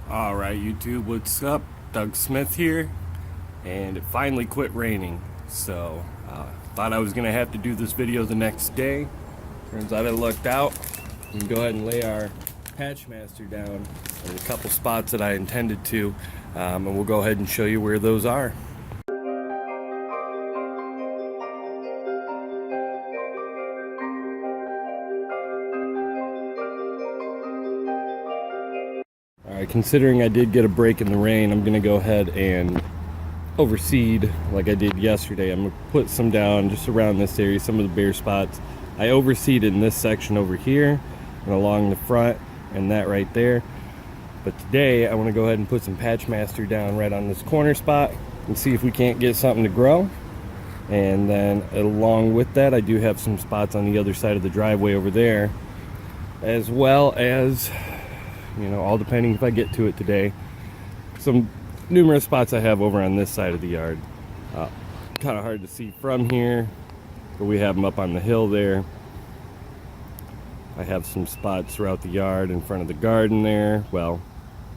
Alright YouTube, what's up? Doug Smith here, and it finally quit raining, so thought I was going to have to do this video the next day. Turns out I lucked out. We can go ahead and lay our patchmaster down in a couple spots that I intended to, and we'll go ahead and show you where those are. Alright, considering I did get a break in the rain, I'm going to go ahead and overseed like I did yesterday. I'm going to put some down just around this area, some of the bare spots. I overseeded in this section over here and along the front and that right there. But today I want to go ahead and put some patchmaster down right on this corner spot and see if we can't get something to grow. And then along with that, I do have some spots on the other side of the driveway over there, as well as, you know, all depending if I get to it today, some numerous spots I have over on this side of the yard. Kind of hard to see from here, but we have them up on the hill there. I have some spots throughout the yard in front of the garden there, well,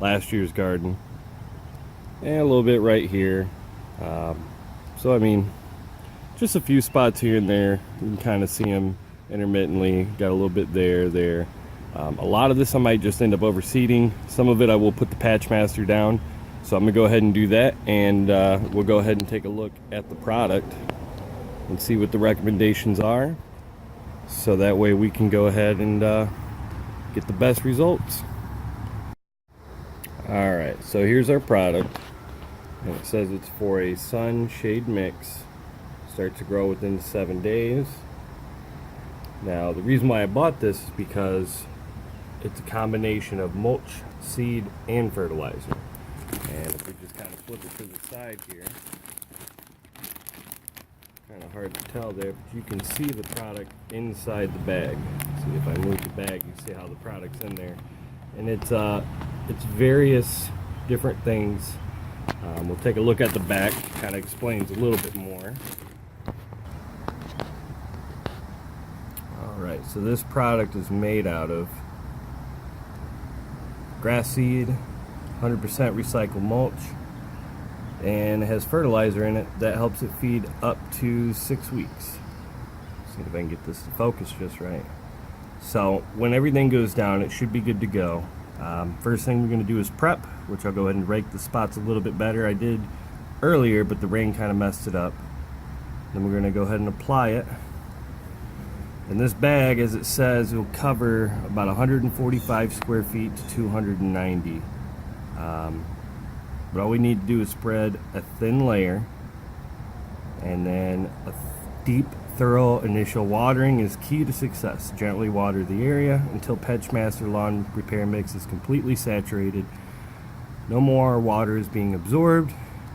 last year's garden, and a little bit right here. So I mean, just a few spots here and there. You can kind of see them intermittently. Got a little bit there. A lot of this I might just end up overseeding. Some of it I will put the patchmaster down. So I'm going to go ahead and do that, and we'll go ahead and take a look at the product and see what the recommendations are. So that way we can go ahead and get the best results. Alright, so here's our product. And it says it's for a sun-shade mix. Start to grow within 7 days. Now, the reason why I bought this is because it's a combination of mulch, seed, and fertilizer. And if we just kind of flip it to the side here, kind of hard to tell there, but you can see the product inside the bag. See, if I move the bag, you see how the product's in there. And it's various different things. We'll take a look at the back, kind of explains a little bit more. Alright, so this product is made out of grass seed, 100% recycled mulch, and it has fertilizer in it that helps it feed up to 6 weeks. See if I can get this to focus just right. So when everything goes down, it should be good to go. First thing we're going to do is prep, which I'll go ahead and rake the spots a little bit better. I did earlier, but the rain kind of messed it up. Then we're going to go ahead and apply it. And this bag, as it says, will cover about 145 square feet to 290. But all we need to do is spread a thin layer, and then a deep, thorough initial watering is key to success. Gently water the area until patchmaster lawn repair mix is completely saturated. No more water is being absorbed,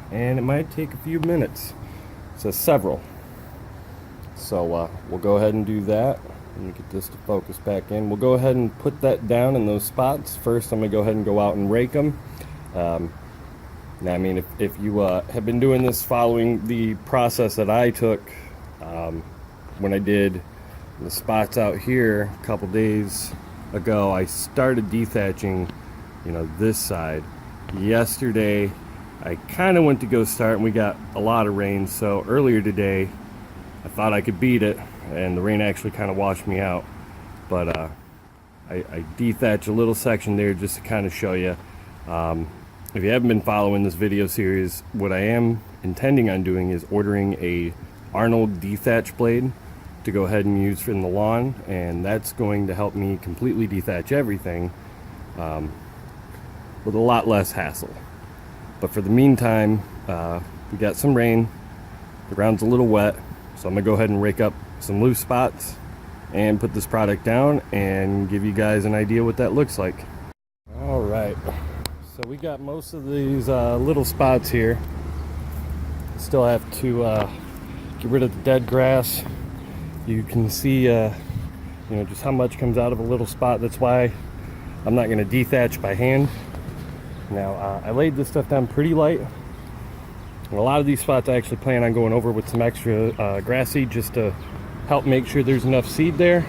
and it might take a few minutes. It says several. So we'll go ahead and do that. Let me get this to focus back in. We'll go ahead and put that down in those spots. First, I'm going to go ahead and go out and rake them. Now, I mean, if you have been doing this following the process that I took when I did the spots out here a couple days ago, I started dethatching, you know, this side. Yesterday, I kind of went to go start, and we got a lot of rain, so earlier today, I thought I could beat it, and the rain actually kind of washed me out. But I dethatched a little section there just to kind of show you. If you haven't been following this video series, what I am intending on doing is ordering a Arnold dethatch blade to go ahead and use in the lawn, and that's going to help me completely dethatch everything with a lot less hassle. But for the meantime, we got some rain, the ground's a little wet, so I'm going to go ahead and rake up some loose spots and put this product down and give you guys an idea what that looks like. Alright, so we got most of these little spots here. Still have to get rid of the dead grass. You can see you know, just how much comes out of a little spot. That's why I'm not going to dethatch by hand. Now, I laid this stuff down pretty light. And a lot of these spots I actually plan on going over with some extra grass seed just to help make sure there's enough seed there.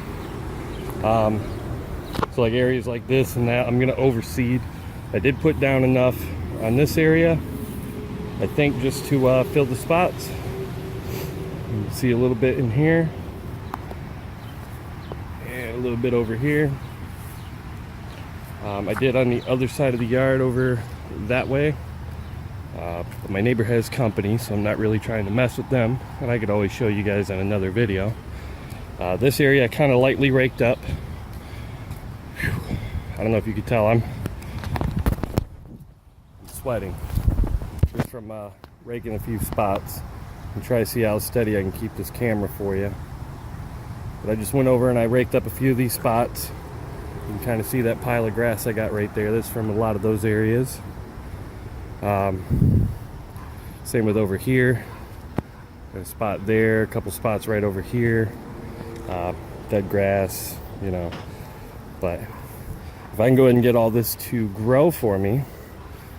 So like areas like this and that, I'm going to overseed I did put down enough on this area, I think, just to fill the spots. You can see a little bit in here and a little bit over here. I did on the other side of the yard over that way, but my neighbor has company, so I'm not really trying to mess with them, and I could always show you guys on another video. This area I kind of lightly raked up. Whew. I don't know if you could tell, I'm sweating just from raking a few spots, and try to see how steady I can keep this camera for you. But I just went over and I raked up a few of these spots. You can kind of see that pile of grass I got right there. That's from a lot of those areas. Same with over here. Got a spot there, a couple spots right over here. Dead grass, you know. But if I can go ahead and get all this to grow for me,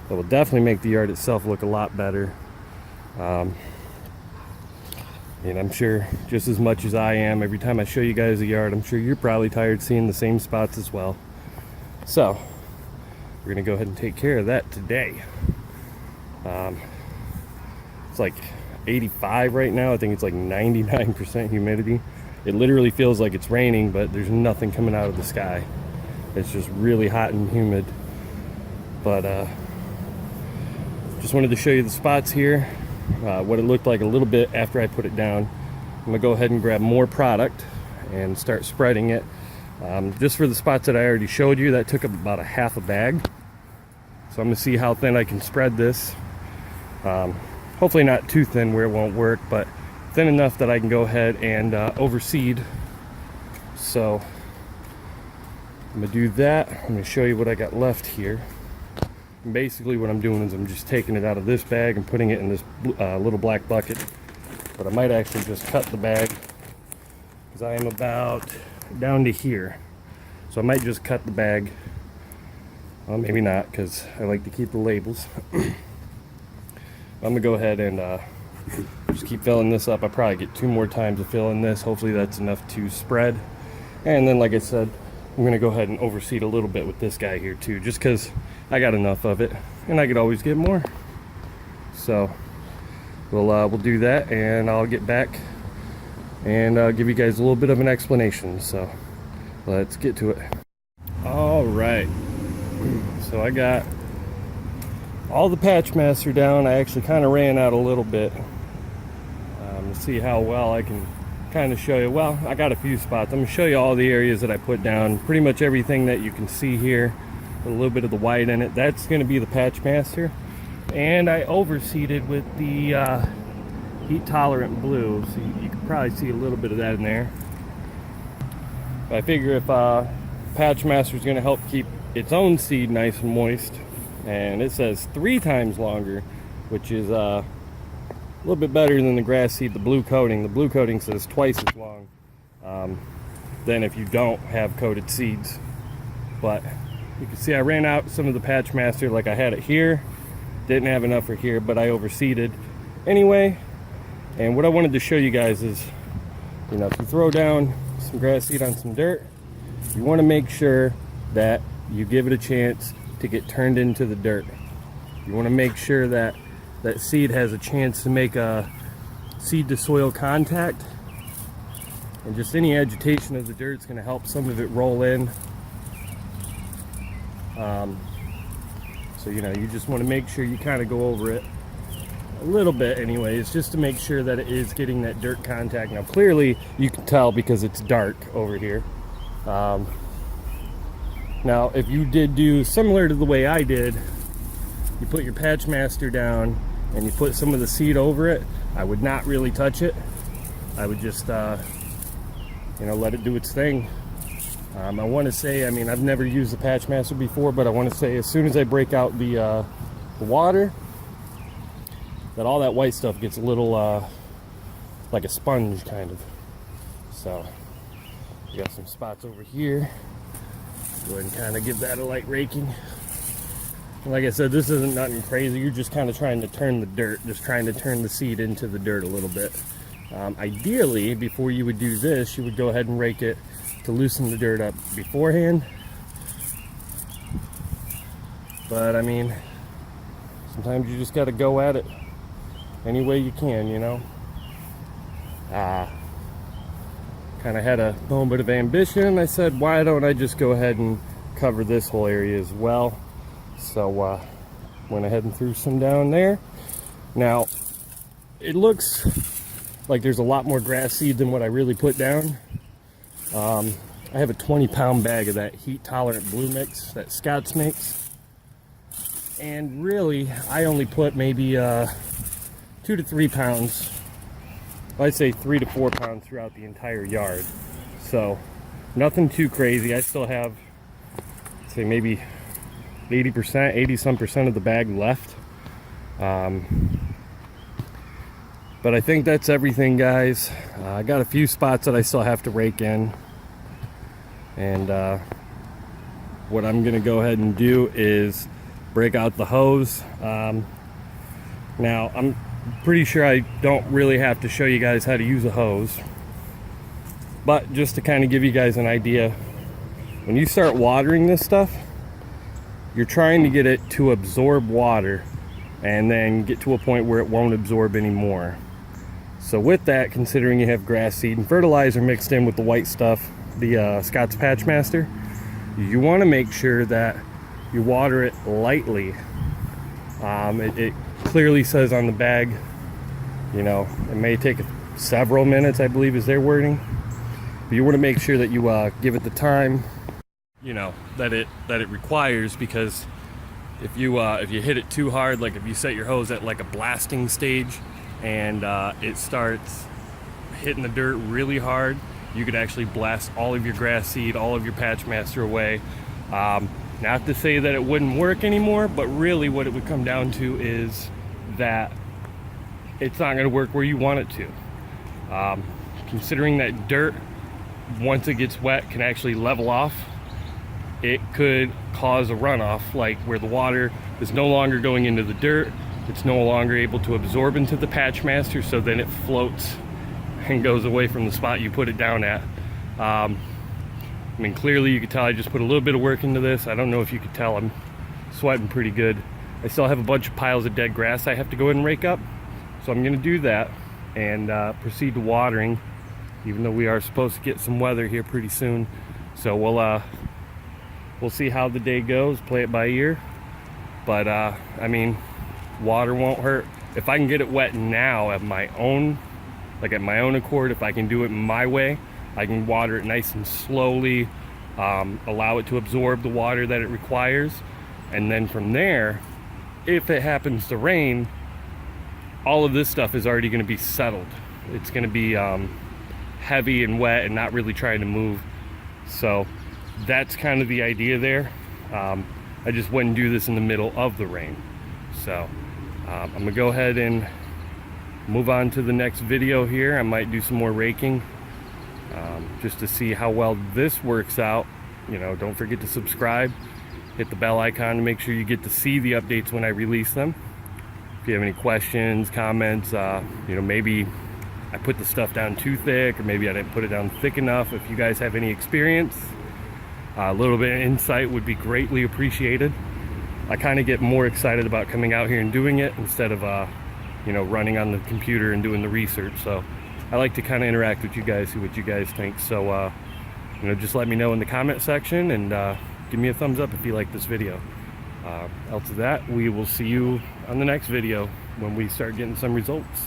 that will definitely make the yard itself look a lot better. And I'm sure just as much as I am, every time I show you guys the yard, I'm sure you're probably tired seeing the same spots as well. So we're gonna go ahead and take care of that today. It's like 85 right now. I think it's like 99% humidity. It literally feels like it's raining, but there's nothing coming out of the sky. It's just really hot and humid. But just wanted to show you the spots here, what it looked like a little bit after I put it down. I'm gonna go ahead and grab more product and start spreading it. Just for the spots that I already showed you, that took up about a half a bag. So I'm gonna see how thin I can spread this. Hopefully not too thin where it won't work, but thin enough that I can go ahead and overseed. So I'm gonna do that. I'm gonna show you what I got left here. And basically what I'm doing is I'm just taking it out of this bag and putting it in this little black bucket. But I might actually just cut the bag because I am about down to here. So I might just cut the bag. Well, maybe not, because I like to keep the labels. I'm gonna go ahead and just keep filling this up. I probably get 2 more times of filling this. Hopefully that's enough to spread. And then, like I said, I'm gonna go ahead and overseed a little bit with this guy here too, just because I got enough of it, and I could always get more. So we'll do that, and I'll get back and give you guys a little bit of an explanation. So let's get to it. All right. So I got all the patchmaster down. I actually kind of ran out a little bit to see how well I can kind of show you. Well, I got a few spots. I'm gonna show you all the areas that I put down. Pretty much everything that you can see here, with a little bit of the white in it. That's gonna be the patchmaster. And I overseeded with the heat tolerant blue. So you can probably see a little bit of that in there. But I figure if patchmaster is gonna help keep its own seed nice and moist, and it says 3 times longer, which is a little bit better than the grass seed, the blue coating. The blue coating says twice as long than if you don't have coated seeds. But you can see I ran out some of the patchmaster, like I had it here, didn't have enough for here, but I overseeded anyway. And what I wanted to show you guys is, you know, if you throw down some grass seed on some dirt, you want to make sure that you give it a chance to get turned into the dirt. You want to make sure that that seed has a chance to make a seed to soil contact, and just any agitation of the dirt is going to help some of it roll in. So you know, you just want to make sure you kind of go over it a little bit anyways, just to make sure that it is getting that dirt contact. Now clearly you can tell because it's dark over here. Now if you did do similar to the way I did, you put your patchmaster down and you put some of the seed over it, I would not really touch it. I would just you know, let it do its thing. I want to say, I mean, I've never used the patchmaster before, but I want to say as soon as I break out the water, that all that white stuff gets a little like a sponge kind of. So we got some spots over here. Go ahead and kind of give that a light raking. And like I said, this isn't nothing crazy. You're just kind of trying to turn the dirt, just trying to turn the seed into the dirt a little bit. Ideally, before you would do this, you would go ahead and rake it to loosen the dirt up beforehand. But I mean, sometimes you just got to go at it any way you can, you know. Kind of had a moment of ambition. I said, why don't I just go ahead and cover this whole area as well? So went ahead and threw some down there. Now it looks like there's a lot more grass seed than what I really put down. I have a 20-pound bag of that heat tolerant blue mix that Scott's makes, and really I only put maybe 2 to 3 pounds. I'd say 3 to 4 pounds throughout the entire yard. So nothing too crazy. I still have, say, maybe 80%, 80-some% of the bag left. But I think that's everything, guys. I got a few spots that I still have to rake in. And what I'm gonna go ahead and do is break out the hose. Now, I'm pretty sure I don't really have to show you guys how to use a hose, but just to kind of give you guys an idea, when you start watering this stuff, you're trying to get it to absorb water and then get to a point where it won't absorb anymore. So with that, considering you have grass seed and fertilizer mixed in with the white stuff, the Scott's Patchmaster, you want to make sure that you water it lightly. It clearly says on the bag, you know, it may take several minutes, I believe is their wording, but you want to make sure that you give it the time, you know, that it requires, because if you hit it too hard, like if you set your hose at like a blasting stage and it starts hitting the dirt really hard, you could actually blast all of your grass seed, all of your Patchmaster away. Not to say that it wouldn't work anymore, but really what it would come down to is that it's not going to work where you want it to. Considering that dirt, once it gets wet, can actually level off, it could cause a runoff, like where the water is no longer going into the dirt, it's no longer able to absorb into the Patchmaster, so then it floats and goes away from the spot you put it down at. I mean, clearly you could tell I just put a little bit of work into this. I don't know if you could tell, I'm sweating pretty good. I still have a bunch of piles of dead grass I have to go ahead and rake up, so I'm gonna do that and proceed to watering, even though we are supposed to get some weather here pretty soon. So we'll see how the day goes, play it by ear. But I mean, water won't hurt. If I can get it wet now at my own, like at my own accord, if I can do it my way, I can water it nice and slowly, allow it to absorb the water that it requires, and then from there, if it happens to rain, all of this stuff is already going to be settled. It's going to be heavy and wet and not really trying to move. So that's kind of the idea there. I just wouldn't do this in the middle of the rain. So I'm gonna go ahead and move on to the next video here. I might do some more raking just to see how well this works out. You know, don't forget to subscribe, hit the bell icon to make sure you get to see the updates when I release them. If you have any questions, comments, you know, maybe I put the stuff down too thick, or maybe I didn't put it down thick enough. If you guys have any experience, a little bit of insight would be greatly appreciated. I kind of get more excited about coming out here and doing it instead of you know, running on the computer and doing the research. So I like to kind of interact with you guys, see what you guys think. So you know, just let me know in the comment section, and give me a thumbs up if you like this video. Else of that, we will see you on the next video when we start getting some results.